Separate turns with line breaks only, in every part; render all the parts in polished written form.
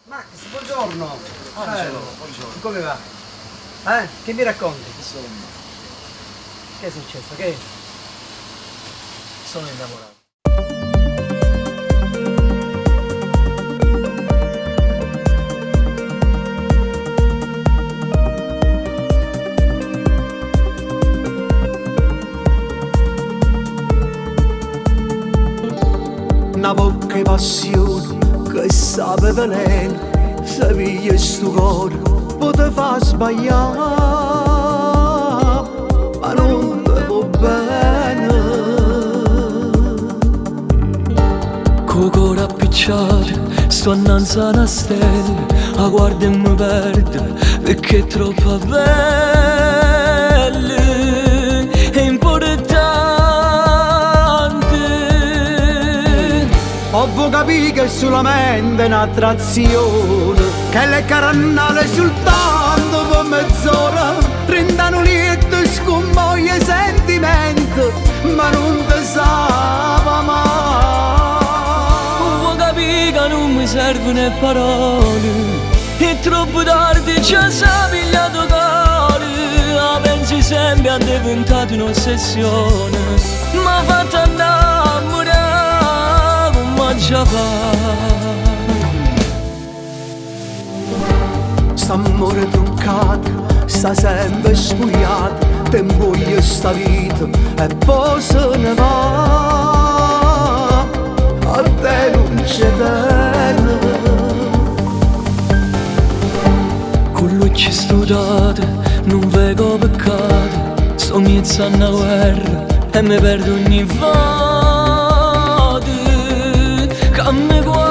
Max, buongiorno.
Buongiorno.
Come va? Che mi racconti?
Insomma,
Che è successo? Che?
sono innamorato.
Una poca passione che sape venere, se piglia sto cuore può te fa sbagliare, ma non te va bene.
Con cuore appicciato sto annanzi a una stella, la guardo e mi perdo perché è troppo bella, è importante.
Ho capito che è solamente un'attrazione, che le carannale soltanto per mezz'ora, 30 anni lieto scompoglia i sentimenti, ma non te sa mai.
Vuoi capire che non mi servono parole, è troppo tardi, già sa pigliato cuore, la pensi sempre a diventare un'ossessione, ma fatta innamorare come già fa.
S'amore truccato, sta sempre spugliato, te invoglia sta vita e poi se ne va, a te non c'è bene.
Con l'occhio studiato, non vedo peccato, sto iniziando a guerra e mi perdo ogni volta che mi guardi.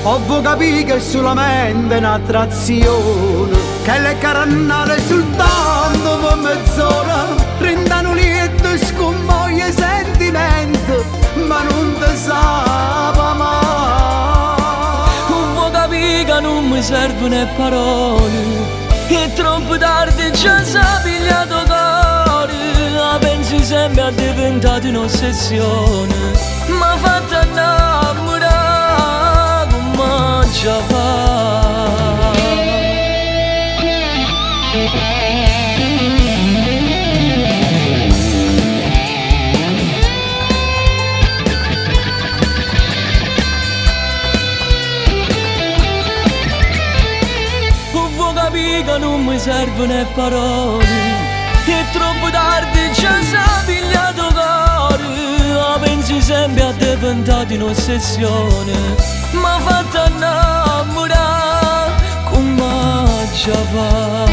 Ho capito che è solamente un'attrazione, che le carannale soltanto per mezz'ora, 30 anni lieto scompoglia i sentimenti, ma non te sa mai.
Vuoi capire che non mi servono parole, è troppo tardi, già sa pigliato cuore, la pensi sempre a diventare un'ossessione, ma fatta innamorare come già fa. Vuoi capire che non mi servono parole, è troppo tardi, già sa pigliato cuore, la pensi sempre a diventare un'ossessione, ma fatta innamorare come già fa.